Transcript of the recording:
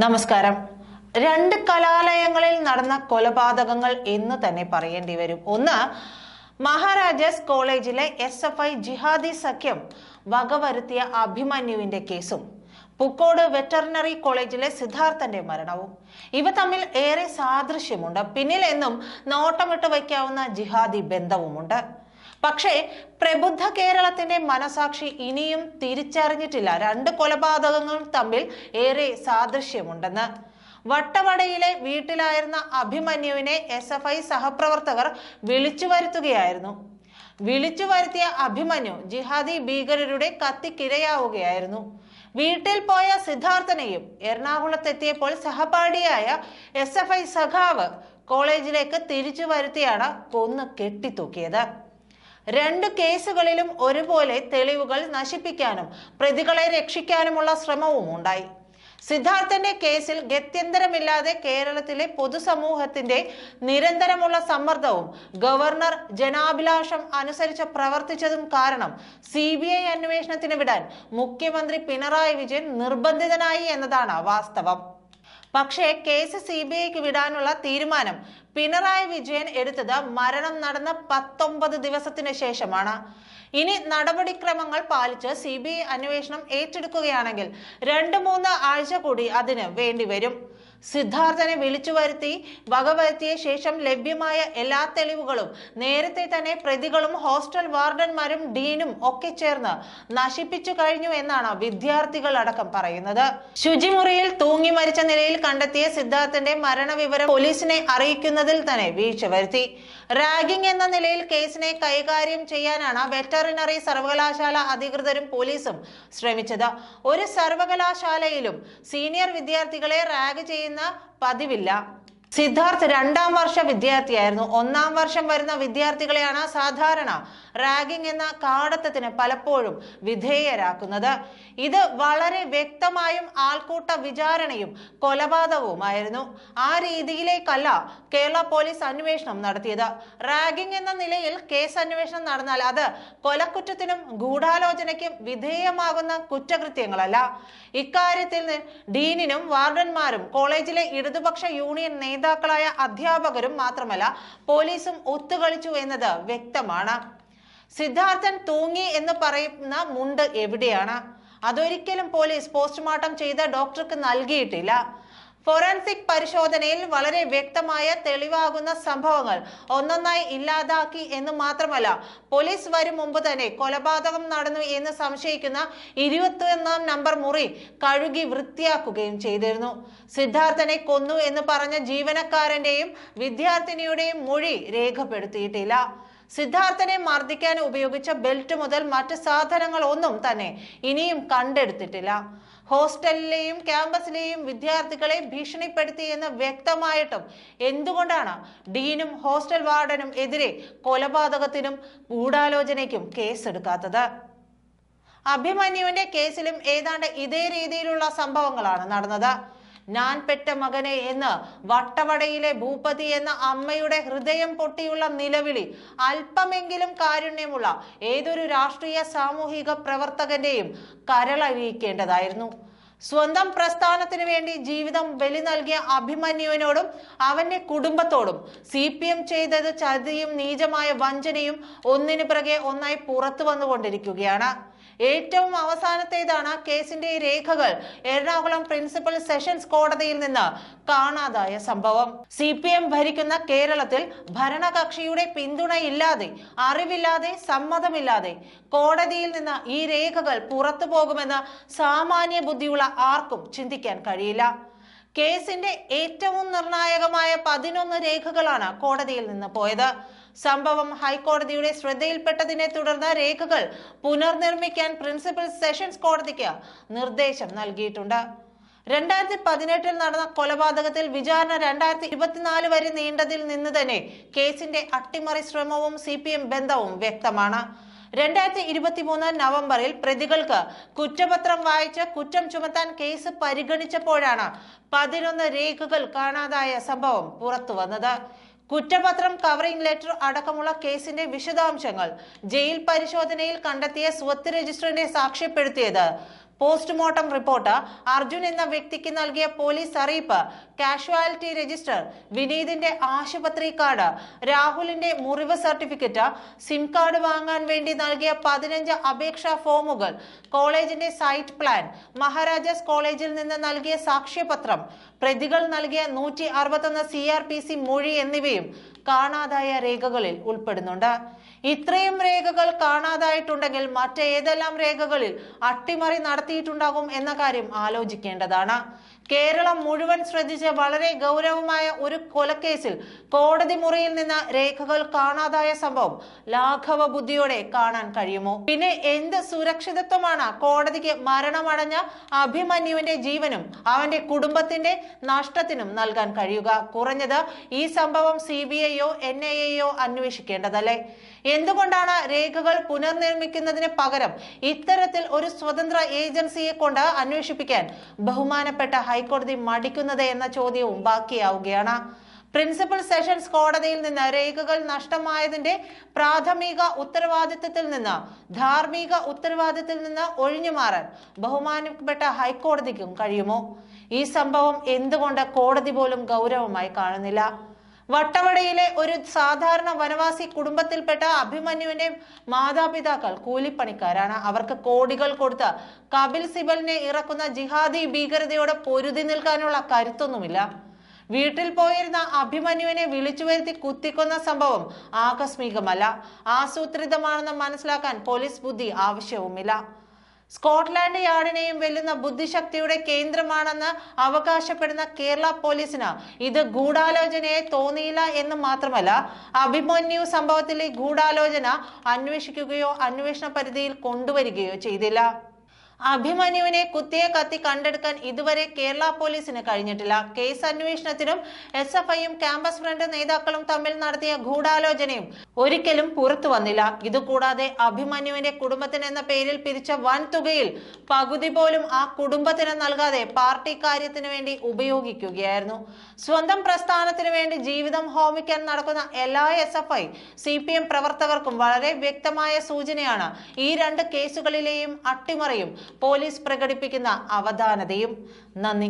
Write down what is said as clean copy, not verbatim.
നമസ്കാരം. രണ്ട് കലാലയങ്ങളിൽ നടന്ന കൊലപാതകങ്ങൾ എന്ന് തന്നെ പറയേണ്ടി വരും. ഒന്ന്, മഹാരാജാസ് കോളേജിലെ SFI ജിഹാദി സഖ്യം വകവരുത്തിയ അഭിമന്യുവിന്റെ കേസും പുക്കോട് വെറ്ററിനറി കോളേജിലെ സിദ്ധാർത്ഥന്റെ മരണവും. ഇവ തമ്മിൽ ഏറെ സാദൃശ്യമുണ്ട്. പിന്നിൽ എന്നും നോട്ടമിട്ട് വയ്ക്കാവുന്ന ജിഹാദി ബന്ധവുമുണ്ട്. പക്ഷേ പ്രബുദ്ധ കേരളത്തിന്റെ മനസാക്ഷി ഇനിയും തിരിച്ചറിഞ്ഞിട്ടില്ല രണ്ട് കൊലപാതകങ്ങളും തമ്മിൽ ഏറെ സാദൃശ്യമുണ്ടെന്ന്. വട്ടവടയിലെ വീട്ടിലായിരുന്ന അഭിമന്യുവിനെ SFI സഹപ്രവർത്തകർ വിളിച്ചു വരുത്തുകയായിരുന്നു. വിളിച്ചു വരുത്തിയ അഭിമന്യു ജിഹാദി ഭീകരരുടെ കത്തിക്കിരയാവുകയായിരുന്നു. വീട്ടിൽ പോയ സിദ്ധാർത്ഥനെയും എറണാകുളത്തെത്തിയപ്പോൾ സഹപാഠിയായ SFI സഖാവ് കോളേജിലേക്ക് തിരിച്ചു വരുത്തിയാണ് കൊന്ന് കെട്ടിത്തൂക്കിയത്. രണ്ട് കേസുകളിലും ഒരുപോലെ തെളിവുകൾ നശിപ്പിക്കാനും പ്രതികളെ രക്ഷിക്കാനുമുള്ള ശ്രമവും ഉണ്ടായി. സിദ്ധാർത്ഥന്റെ കേസിൽ ഗത്യന്തരമില്ലാതെ കേരളത്തിലെ പൊതുസമൂഹത്തിന്റെ നിരന്തരമുള്ള സമ്മർദ്ദവും ഗവർണർ ജനാഭിലാഷം അനുസരിച്ച് പ്രവർത്തിച്ചതും കാരണം CBI അന്വേഷണത്തിന് വിടാൻ മുഖ്യമന്ത്രി പിണറായി വിജയൻ നിർബന്ധിതനായി എന്നതാണ് വാസ്തവം. പക്ഷേ കേസ് CBIക്ക് വിടാനുള്ള തീരുമാനം പിണറായി വിജയൻ എടുത്തത് മരണം നടന്ന 19 ദിവസത്തിന് ശേഷമാണ്. ഇനി നടപടിക്രമങ്ങൾ പാലിച്ച് CBI അന്വേഷണം ഏറ്റെടുക്കുകയാണെങ്കിൽ 2-3 ആഴ്ച കൂടി അതിന് വേണ്ടിവരും. സിദ്ധാർത്ഥനെ വിളിച്ചു വരുത്തി വകവരുത്തിയ ശേഷം ലഭ്യമായ എല്ലാ തെളിവുകളും നേരത്തെ തന്നെ പ്രതികളും ഹോസ്റ്റൽ വാർഡന്മാരും ഡീനും ഒക്കെ ചേർന്ന് നശിപ്പിച്ചു കഴിഞ്ഞു എന്നാണ് വിദ്യാർത്ഥികൾ അടക്കം പറയുന്നത്. ശുചിമുറിയിൽ തൂങ്ങി മരിച്ച നിലയിൽ കണ്ടെത്തിയ സിദ്ധാർത്ഥന്റെ മരണവിവരം പോലീസിനെ അറിയിക്കുന്നതിൽ തന്നെ വീഴ്ച വരുത്തി. റാഗിംഗ് എന്ന നിലയിൽ കേസിനെ കൈകാര്യം ചെയ്യാനാണ് വെറ്ററിനറി സർവകലാശാല അധികൃതരും പോലീസും ശ്രമിച്ചത്. ഒരു സർവകലാശാലയിലും സീനിയർ വിദ്യാർത്ഥികളെ റാഗ് ചെയ്യുന്ന പതിവില്ല. സിദ്ധാർത്ഥ് 2ാം വർഷ വിദ്യാർത്ഥിയായിരുന്നു. 1ാം വർഷം വരുന്ന വിദ്യാർത്ഥികളെയാണ് സാധാരണ റാഗിംഗ് എന്ന കാടത്തത്തിന് പലപ്പോഴും വിധേയരാക്കുന്നത്. ഇത് വളരെ വ്യക്തമായും ആൾക്കൂട്ട വിചാരണയും കൊലപാതകവുമായിരുന്നു. ആ രീതിയിലേക്കല്ല കേരള പോലീസ് അന്വേഷണം നടത്തിയത്. റാഗിംഗ് എന്ന നിലയിൽ കേസ് അന്വേഷണം നടന്നാൽ അത് കൊലക്കുറ്റത്തിനും ഗൂഢാലോചനയ്ക്കും വിധേയമാകുന്ന കുറ്റകൃത്യങ്ങളല്ല. ഇക്കാര്യത്തിൽ ഡീനിനും വാർഡന്മാരും കോളേജിലെ ഇടതുപക്ഷ യൂണിയൻ നേതാക്കളായ അധ്യാപകരും മാത്രമല്ല പോലീസും ഒത്തുകളിച്ചു എന്നത് വ്യക്തമാണ്. സിദ്ധാർത്ഥൻ തൂങ്ങി എന്ന് പറയുന്ന മുണ്ട് എവിടെയാണ്? അതൊരിക്കലും പോലീസ് പോസ്റ്റ്മോർട്ടം ചെയ്ത ഡോക്ടർക്ക് നൽകിയിട്ടില്ല. ഫോറൻസിക് പരിശോധനയിൽ വളരെ വ്യക്തമായ തെളിവാകുന്ന സംഭവങ്ങൾ ഒന്നൊന്നായി ഇല്ലാതാക്കി എന്ന് മാത്രമല്ല പോലീസ് വരും മുമ്പ് തന്നെ കൊലപാതകം നടന്നു എന്ന് സംശയിക്കുന്ന 21ാം നമ്പർ മുറി കഴുകി വൃത്തിയാക്കുകയും ചെയ്തിരുന്നു. സിദ്ധാർത്ഥനെ കൊന്നു എന്ന് പറഞ്ഞ ജീവനക്കാരന്റെയും വിദ്യാർത്ഥിനിയുടെയും മൊഴി രേഖപ്പെടുത്തിയിട്ടില്ല. സിദ്ധാർത്ഥനെ മർദ്ദിക്കാൻ ഉപയോഗിച്ച ബെൽറ്റ് മുതൽ മറ്റ് സാധനങ്ങൾ ഒന്നും തന്നെ ഇനിയും കണ്ടെടുത്തിട്ടില്ല. ഹോസ്റ്റലിലെയും ക്യാമ്പസിലെയും വിദ്യാർത്ഥികളെ ഭീഷണിപ്പെടുത്തി എന്ന് വ്യക്തമായിട്ടും എന്തുകൊണ്ടാണ് ഡീനും ഹോസ്റ്റൽ വാർഡനും എതിരെ കൊലപാതകത്തിനും ഗൂഢാലോചനയ്ക്കും കേസെടുക്കാത്തത്? അഭിമന്യുവിന്റെ കേസിലും ഏതാണ്ട് ഇതേ രീതിയിലുള്ള സംഭവങ്ങളാണ് നടന്നത്. ഞാൻ പെറ്റ മകനെ എന്ന് വട്ടവടയിലെ ഭൂപതി എന്ന അമ്മയുടെ ഹൃദയം പൊട്ടിയുള്ള നിലവിളി അല്പമെങ്കിലും കാരുണ്യമുള്ള ഏതൊരു രാഷ്ട്രീയ സാമൂഹിക പ്രവർത്തകന്റെയും കരളഴിയിക്കേണ്ടതായിരുന്നു. സ്വന്തം പ്രസ്ഥാനത്തിന് വേണ്ടി ജീവിതം ബലി നൽകിയ അഭിമന്യുവിനോടും അവന്റെ കുടുംബത്തോടും CPM ചെയ്തത് ചതിയും നീചമായ വഞ്ചനയും ഒന്നിനു പിറകെ ഒന്നായി പുറത്തു വന്നുകൊണ്ടിരിക്കുകയാണ്. ഏറ്റവും അവസാനത്തേതാണ് കേസിന്റെ രേഖകൾ എറണാകുളം പ്രിൻസിപ്പൽ സെഷൻസ് കോടതിയിൽ നിന്ന് കാണാതായ സംഭവം. CPM ഭരിക്കുന്ന കേരളത്തിൽ ഭരണകക്ഷിയുടെ പിന്തുണയില്ലാതെ, അറിവില്ലാതെ, സമ്മതമില്ലാതെ കോടതിയിൽ നിന്ന് ഈ രേഖകൾ പുറത്തു പോകുമെന്ന് സാമാന്യ ബുദ്ധിയുള്ള ആർക്കും ചിന്തിക്കാൻ കഴിയില്ല. കേസിന്റെ ഏറ്റവും നിർണായകമായ 11 രേഖകളാണ് കോടതിയിൽ നിന്ന് പോയത്. സംഭവം ഹൈക്കോടതിയുടെ ശ്രദ്ധയിൽപ്പെട്ടതിനെ തുടർന്ന് രേഖകൾ പുനർനിർമ്മിക്കാൻ പ്രിൻസിപ്പൽ സെഷൻസ് കോടതിക്ക് നിർദ്ദേശം നൽകിയിട്ടുണ്ട്. 2018 നടന്ന കൊലപാതകത്തിൽ വിചാരണ 2024 വരെ നീണ്ടതിൽ നിന്ന് തന്നെ കേസിന്റെ അട്ടിമറി ശ്രമവും CPM ബന്ധവും വ്യക്തമാണ്. 2023 നവംബറിൽ പ്രതികൾക്ക് കുറ്റപത്രം വായിച്ച് കുറ്റം ചുമത്താൻ കേസ് പരിഗണിച്ചപ്പോഴാണ് 11 രേഖകൾ കാണാതായ സംഭവം പുറത്തു വന്നത്. കുറ്റപത്രം, കവറിംഗ് ലെറ്റർ അടക്കമുള്ള കേസിന്റെ വിശദാംശങ്ങൾ ജയിൽ പരിശോധനയിൽ കണ്ടെത്തിയ സ്വത്ത് രജിസ്റ്ററിനെ സാക്ഷ്യപ്പെടുത്തിയത് പോസ്റ്റ്മോർട്ടം റിപ്പോർട്ട്, അർജുൻ എന്ന വ്യക്തിക്ക് നൽകിയ പോലീസ് അറിയിപ്പ്, കാഷ്വാലിറ്റി രജിസ്റ്റർ, വിനീതിന്റെ ആശുപത്രി കാർഡ്, രാഹുലിന്റെ മുറിവ് സർട്ടിഫിക്കറ്റ്, സിം കാർഡ് വാങ്ങാൻ വേണ്ടി നൽകിയ 15 അപേക്ഷാ ഫോമുകൾ, കോളേജിന്റെ സൈറ്റ് പ്ലാൻ, മഹാരാജാസ് കോളേജിൽ നിന്ന് നൽകിയ സാക്ഷ്യപത്രം, പ്രതികൾ നൽകിയ 161 CRPC മൊഴി എന്നിവയും കാണാതായ രേഖകളിൽ ഉൾപ്പെടുന്നുണ്ട്. ഇത്രയും രേഖകൾ കാണാതായിട്ടുണ്ടെങ്കിൽ മറ്റേതെല്ലാം രേഖകളിൽ അട്ടിമറി നടത്തിയിട്ടുണ്ടാകും എന്ന കാര്യം ആലോചിക്കേണ്ടതാണ്. കേരളം മുഴുവൻ ശ്രദ്ധിച്ച വളരെ ഗൗരവമായ ഒരു കൊലക്കേസിൽ കോടതി മുറിയിൽ നിന്ന് രേഖകൾ കാണാതായ സംഭവം ലാഘവ ബുദ്ധിയോടെ കാണാൻ കഴിയുമോ? പിന്നെ എന്ത് സുരക്ഷിതത്വമാണ് കോടതിക്ക് മരണമടഞ്ഞ അഭിമന്യുവിന്റെ ജീവനും അവന്റെ കുടുംബത്തിന്റെ നഷ്ടത്തിനും നൽകാൻ കഴിയുക? കുറഞ്ഞത് ഈ സംഭവം CBIയോ NIAയോ അന്വേഷിക്കേണ്ടതല്ലേ? എന്തുകൊണ്ടാണ് രേഖകൾ പുനർനിർമ്മിക്കുന്നതിന് പകരം ഇത്തരത്തിൽ ഒരു സ്വതന്ത്ര ഏജൻസിയെ കൊണ്ട് അന്വേഷിപ്പിക്കാൻ ബഹുമാനപ്പെട്ട ഹൈക്കോടതി മടിക്കുന്നത് എന്ന ചോദ്യവും ബാക്കിയാവുകയാണ്. പ്രിൻസിപ്പൽ സെഷൻസ് കോടതിയിൽ നിന്ന് രേഖകൾ നഷ്ടമായതിന്റെ പ്രാഥമിക ഉത്തരവാദിത്തത്തിൽ നിന്ന് ധാർമ്മിക ഉത്തരവാദിത്തത്തിൽ നിന്ന് ഒഴിഞ്ഞുമാറാൻ ബഹുമാനപ്പെട്ട ഹൈക്കോടതിക്കും കഴിയുമോ? ഈ സംഭവം എന്തുകൊണ്ട് കോടതി പോലും ഗൗരവമായി കാണുന്നില്ല? വട്ടവടയിലെ ഒരു സാധാരണ വനവാസി കുടുംബത്തിൽപ്പെട്ട അഭിമന്യുവിന്റെ മാതാപിതാക്കൾ കൂലിപ്പണിക്കാരാണ്. അവർക്ക് കോടികൾ കൊടുത്ത് കപിൽ സിബലിനെ ഇറക്കുന്ന ജിഹാദി ഭീകരതയോട് പൊരുതി നിൽക്കാനുള്ള കരുത്തൊന്നുമില്ല. വീട്ടിൽ പോയിരുന്ന അഭിമന്യുവിനെ വിളിച്ചു വരുത്തി കുത്തിക്കൊന്ന സംഭവം ആകസ്മികമല്ല, ആസൂത്രിതമാണെന്ന് മനസ്സിലാക്കാൻ പോലീസ് ബുദ്ധി ആവശ്യവുമില്ല. സ്കോട്ട്ലാൻഡ് യാർഡിനെയും വെല്ലുന്ന ബുദ്ധിശക്തിയുടെ കേന്ദ്രമാണെന്ന് അവകാശപ്പെടുന്ന കേരള പോലീസിന് ഇത് ഗൂഢാലോചനയെ തോന്നിയില്ല എന്ന് മാത്രമല്ല, അഭിമന്യു സംഭവത്തിലെ ഗൂഢാലോചന അന്വേഷിക്കുകയോ അന്വേഷണ പരിധിയിൽ കൊണ്ടുവരികയോ ചെയ്തില്ല. അഭിമന്യുവിനെ കുത്തിയ കത്തി കണ്ടെടുക്കാൻ ഇതുവരെ കേരള പോലീസിന് കഴിഞ്ഞിട്ടില്ല. കേസ് അന്വേഷണത്തിനും SFIയും ക്യാമ്പസ് ഫ്രണ്ട് നേതാക്കളും തമ്മിൽ നടത്തിയ ഗൂഢാലോചനയും ഒരിക്കലും പുറത്തു വന്നില്ല. ഇതുകൂടാതെ അഭിമന്യുവിന്റെ കുടുംബത്തിന് എന്ന പേരിൽ പിരിച്ച വൻ തുകയിൽ പകുതി പോലും ആ കുടുംബത്തിന് നൽകാതെ പാർട്ടി കാര്യത്തിന് വേണ്ടി ഉപയോഗിക്കുകയായിരുന്നു. സ്വന്തം പ്രസ്ഥാനത്തിന് വേണ്ടി ജീവിതം ഹോമിക്കാൻ നടക്കുന്ന എല്ലാ SFI CPM പ്രവർത്തകർക്കും വളരെ വ്യക്തമായ സൂചനയാണ് ഈ 2 കേസുകളിലെയും അട്ടിമറിയും പോലീസ് പ്രകടിപ്പിക്കുന്ന അവധാനതയും. നന്ദി.